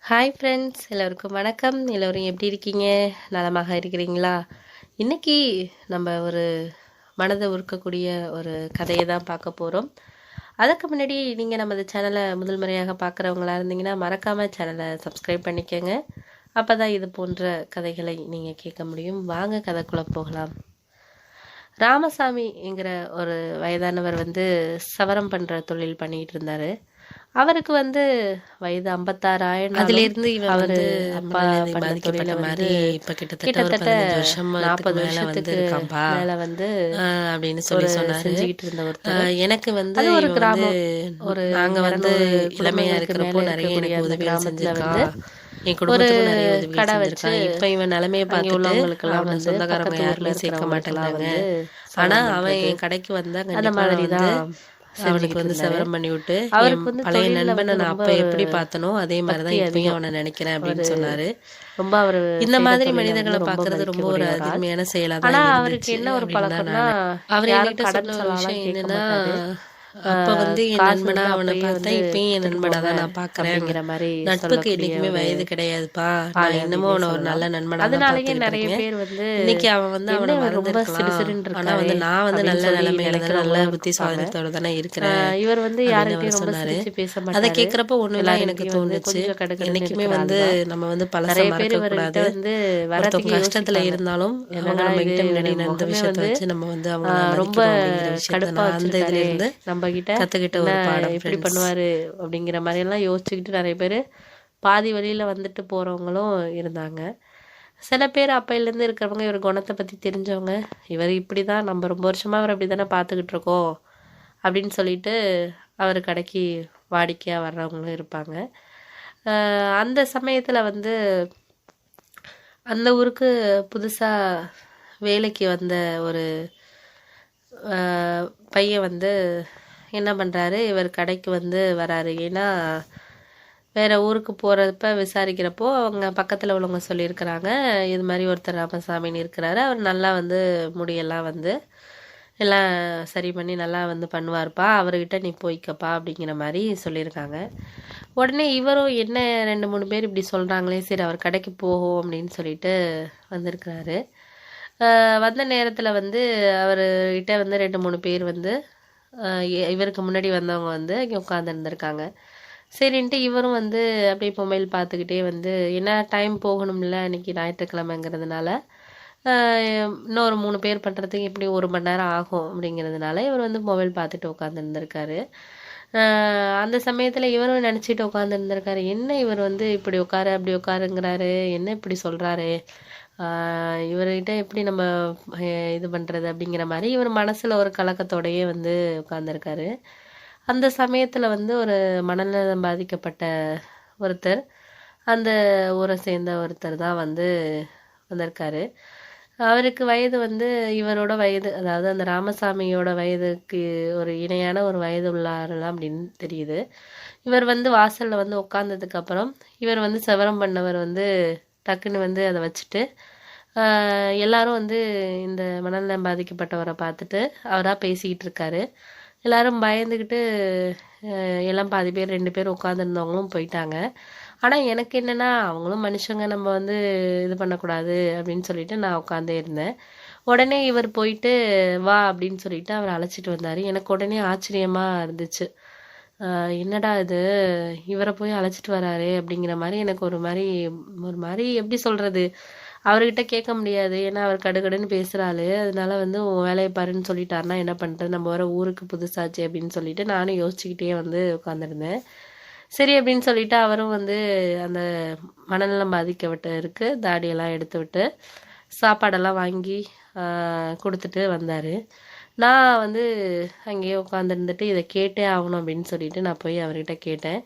Hi friends, எல்லோருக்கும் வணக்கம். எல்லோரும் எப்படி இருக்கீங்க? நலமாக இருக்கிறீங்களா? இன்னைக்கு நம்ம ஒரு மனதை உருக்கக்கூடிய ஒரு கதையை தான் பார்க்க போகிறோம். அதுக்கு முன்னாடி நீங்கள் நமது சேனலை முதல் முறையாக பார்க்குறவங்களா இருந்தீங்கன்னா மறக்காமல் சேனலை சப்ஸ்கிரைப் பண்ணிக்கோங்க. அப்போ தான் இது போன்ற கதைகளை நீங்கள் கேட்க முடியும். வாங்க கதைக்குள்ளே போகலாம். ராமசாமிங்கிற ஒரு வயதானவர் சவரம் பண்ணுற தொழில் பண்ணிகிட்டு இருந்தார். அவருக்கு வயது 56 ஆயிரம். அதிலிருந்து இவன் அவரு வந்து அப்பா மனநிலை பண்ண பாதிக்கப்பட்ட தொழில மாதிரி இப்ப கிட்டத்தட்ட ஒரு கிட்டத்தட்ட 15 வருஷத்துக்கு 40 மேல வருஷத்துக்கு இருக்கான்பா மேல அப்படின்னு சொல்லி சொன்னாரு. செஞ்சுக்கிட்டு இருந்த ஒருத்தர். எனக்கு அது ஒரு இவன் கிராமம். ஒரு நாங்க 200 இளமையா குடும்பங்களுக்கு இருக்கிறப்போ மேல நிறைய இருக்கக்கூடிய எனக்கு அந்த உதவி கிராமத்துல செஞ்சிருக்கான். என் ஒரு குடும்பத்துக்கும் நிறைய உதவி கடை வச்சு செஞ்சிருக்கான். இப்ப இவன் நிலைமையை அங்கே பார்த்துட்டு உள்ளவங்களுக்கெல்லாம் அவனை சொந்தக்காரங்க பக்கத்து ஊர்ல யாருமே சேர்க்க இருக்கிறவங்களுக்கெல்லாம் மாட்டேங்கிறாங்க. ஆனா சவரம் அவன் பண்றது என் கடைக்கு வந்தா அந்த கண்டிப்பா மாதிரி நான் தான் அவனுக்கு செஞ்சுக்கிட்டு இருந்தாரு. சவரம் பண்ணி விட்டு என் அவருக்கு பழைய தொழில்ல நண்பனை நான் ரொம்ப அப்ப ஒரு எப்படி பார்த்தனோ அதே மாதிரிதான் பக்தி இப்பயும் அதிகம். அவனை நினைக்கிறேன் அவரு அப்படின்னு சொன்னாரு. ரொம்ப அவர் இந்த செய்த மாதிரி தொழிலை மனிதர்களை ரொம்ப பார்க்கறது ரொம்ப ஒரு மதிக்கக்கூடிய ஒரு ஆள். அதிர்மையான செயலா ஆனா தான் அவருக்கு இருந்துச்சு என்ன ஒரு அப்படின்னு தான் பழக்கம்னா, நான் அவர் யாரும் என்கிட்ட கடன் சொன்ன ஒரு சொல்லாலாம் விஷயம் கேட்க என்னன்னா, மாட்டாரு. அப்ப என் காசு நண்பனா இருந்தா அவனை அப்பயே பார்த்தேன், இப்பயும் என் எடுத்துட்டு நண்பனா போங்க தான் நான் பாக்குறேன். அப்படிங்கிற மாதிரி நட்புக்கு சொல்லக்கூடிய என்னைக்குமே ஒரு வயது கிடையாதுப்பா, ஆளு நான் இன்னமும் அப்படின்னே அவனை ஒரு நல்ல சொல்லலாம். நண்பனா தான் அதனாலயே பார்த்துக்கிட்டு நிறைய இருக்கேன். பேர் இன்னைக்கு அவன் என்ன அவனை இவர் ரொம்ப மறந்துருக்கலாம். சிடுசிடுன்னு ஆனா இருக்காரே நான் அப்படின்னு நல்ல சொல்லி நிலைமையில நல்ல நினைக்கிறவங்களும் புத்தி இருப்பாங்க. சுவாதனத்தோட தானே இருக்கிறேன் இவர் அப்படின்னு அவர் யார்கிட்டயும் ரொம்ப சொன்னாரு. சிரிச்சு பேச அதை மாட்டாரு. கேட்கிறப்ப ஒண்ணுதான் எனக்கு எல்லார்கிட்டயும் தோணுச்சு. கொஞ்சம் கடுகடுன்னு என்னைக்குமே இருக்கிற ஆளுதான். நம்ம பழச நிறைய பேர் மறக்க இவர்கிட்ட கூடாது. வரத்துக்கு ஒருத்தவங்க கஷ்டத்துல யோசிப்பாங்க. இருந்தாலும் அவங்க என்னடா நம்ம இது கிட்ட இவர் முன்னாடி நடந்த முகமே விஷயத்த வச்சு நம்ம அவங்கள ரொம்ப மதிக்கணும் அப்படிங்கிற விஷயத்த கடுப்பா நான் அந்த இதுல வச்சிருக்காரே இருந்து நம்ம கிட்ட, கத்துக்கிட்ட என்ன ஒரு பாடம் இப்படி ஃப்ரெண்ட்ஸ். பண்ணுவாரு அப்படிங்கிற மாதிரி எல்லாம் யோசிச்சுக்கிட்டு நிறைய பேர் பாதி வழியில வந்துட்டு போறவங்களும் இருந்தாங்க. சில பேர் அப்பையிலேருந்து இருக்கிறவங்க இவர் குணத்தை பற்றி தெரிஞ்சவங்க, இவர் இப்படி தான், நம்ம ரொம்ப வருஷமாக அவர் அப்படி தானே பார்த்துக்கிட்டு இருக்கோம் அப்படின்னு சொல்லிட்டு அவர் கடைக்கு வாடிக்கையாக வர்றவங்களும் இருப்பாங்க. அந்த சமயத்தில் அந்த ஊருக்கு புதுசாக வேலைக்கு வந்த ஒரு பையன் என்ன பண்ணுறாரு, இவர் கடைக்கு வராரு. ஏன்னா வேறு ஊருக்கு போகிறப்ப விசாரிக்கிறப்போ அவங்க பக்கத்தில் உள்ளவங்க சொல்லியிருக்கிறாங்க, இது மாதிரி ஒருத்தர் ராமசாமின்னு இருக்கிறாரு, அவர் நல்லா முடியெல்லாம் எல்லாம் சரி பண்ணி நல்லா பண்ணுவார்ப்பா, அவர்கிட்ட நீ போய்க்கப்பா அப்படிங்கிற மாதிரி சொல்லியிருக்காங்க. உடனே இவரும் என்ன 2-3 பேர் இப்படி சொல்கிறாங்களே, சரி அவர் கடைக்கு போகும் அப்படின்னு சொல்லிட்டு வந்திருக்கிறாரு. வந்த நேரத்தில் அவர்கிட்ட 2-3 பேர் இவருக்கு முன்னாடி வந்தவங்க இங்கே உட்காந்துருந்துருக்காங்க. சரின்ட்டு இவரும் அப்படியே மொபைல் பார்த்துக்கிட்டே ஏன்னா டைம் போகணும்ல, இன்னைக்கு ஞாயிற்றுக்கிழமைங்கிறதுனால இன்னொரு 3 பேர் பண்ணுறதுக்கு எப்படி 1 மணி நேரம் ஆகும் அப்படிங்கிறதுனால இவர் மொபைல் பார்த்துட்டு உட்காந்துருந்துருக்காரு. அந்த சமயத்தில் இவரும் நினச்சிட்டு உட்காந்துருந்துருக்காரு, என்ன இவர் இப்படி உட்காரு அப்படி உட்காருங்கிறாரு, என்ன இப்படி சொல்கிறாரு, இவர்கிட்ட எப்படி நம்ம இது பண்ணுறது அப்படிங்கிற மாதிரி இவர் மனசில் ஒரு கலக்கத்தோடையே உட்காந்துருக்காரு. அந்த சமயத்தில் ஒரு மனநலம் பாதிக்கப்பட்ட ஒருத்தர், அந்த ஊரை சேர்ந்த ஒருத்தர் தான் வந்திருக்காரு. அவருக்கு வயது இவரோட வயது, அதாவது அந்த ராமசாமியோட வயதுக்கு ஒரு இணையான ஒரு வயது உள்ளாரலாம் அப்படின்னு தெரியுது. இவர் வாசலில் உட்காந்ததுக்கப்புறம் இவர் சவரம் பண்ணவர் டக்குன்னு அதை வச்சுட்டு எல்லாரும் இந்த மனநலம் பாதிக்கப்பட்டவரை பார்த்துட்டு அவராக பேசிக்கிட்டு இருக்காரு. எல்லாரும் பயந்துக்கிட்டு எல்லாம் பாதி பேர் 2 பேர் உட்காந்துருந்தவங்களும் போயிட்டாங்க. ஆனால் எனக்கு என்னென்னா, அவங்களும் மனுஷங்க, நம்ம இது பண்ணக்கூடாது அப்படின்னு சொல்லிட்டு நான் உட்காந்தே இருந்தேன். உடனே இவர் போயிட்டு வா அப்படின்னு சொல்லிட்டு அவர் அழைச்சிட்டு வந்தார். எனக்கு உடனே ஆச்சரியமாக இருந்துச்சு, என்னடா இது இவரை போய் அழைச்சிட்டு வராரு அப்படிங்கிற மாதிரி. எனக்கு ஒரு மாதிரி எப்படி சொல்கிறது, அவர்கிட்ட கேட்க முடியாது, ஏன்னா அவர் கடுகடுன்னு பேசுகிறாள். அதனால உன் வேலையை பாருன்னு சொல்லிட்டாருன்னா என்ன பண்ணுறது, நம்ம வர ஊருக்கு புதுசாச்சு அப்படின்னு சொல்லிட்டு நானும் யோசிச்சுக்கிட்டே உட்காந்துருந்தேன். சரி அப்படின்னு சொல்லிட்டு அவரும் அந்த மனநலம் பாதிக்கப்பட்டவருக்கு தாடியெல்லாம் எடுத்து விட்டு சாப்பாடெல்லாம் வாங்கி கொடுத்துட்டு வந்தார். நான் அங்கேயே உட்காந்துருந்துட்டு இதை கேட்டே ஆகணும் அப்படின்னு சொல்லிட்டு நான் போய் அவர்கிட்ட கேட்டேன்,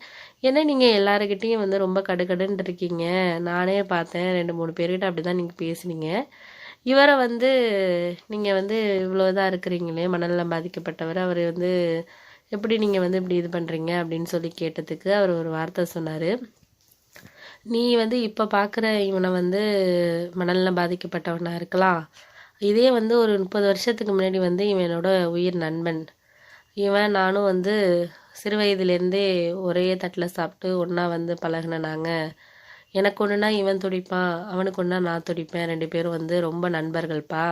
ஏன்னா நீங்கள் எல்லாருக்கிட்டையும் ரொம்ப கடுகடுன்னு இருக்கீங்க, நானே பார்த்தேன் 2-3 பேர்கிட்ட அப்படி தான் நீங்கள் பேசுனீங்க, இவரை நீங்கள் இவ்வளோ இதாக இருக்கிறீங்களே, மனநலம் பாதிக்கப்பட்டவர், அவர் எப்படி நீங்கள் இப்படி இது பண்ணுறீங்க அப்படின்னு சொல்லி கேட்டதுக்கு அவர் ஒரு வார்த்தை சொன்னார், நீ இப்போ பார்க்குற இவனை மனநலம் பாதிக்கப்பட்டவனாக இருக்கலாம், இதே ஒரு 30 வருஷத்துக்கு முன்னாடி இவனோட உயிர் நண்பன், இவன் நானும் வந்து சிறு வயதிலேருந்தே ஒரே தட்டில் சாப்பிட்டு ஒன்றா வந்து பழகுன நாங்கள். எனக்கு ஒன்றுனா இவன் துடிப்பான், அவனுக்கு ஒன்றா நான் துடிப்பேன். 2 பேரும் வந்து ரொம்ப நண்பர்கள்ப்பா.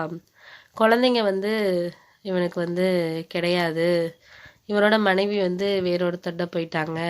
குழந்தைங்க வந்து இவனுக்கு வந்து கிடையாது. இவனோட மனைவி வந்து வேறொருத்தர்ட்ட போயிட்டாங்க.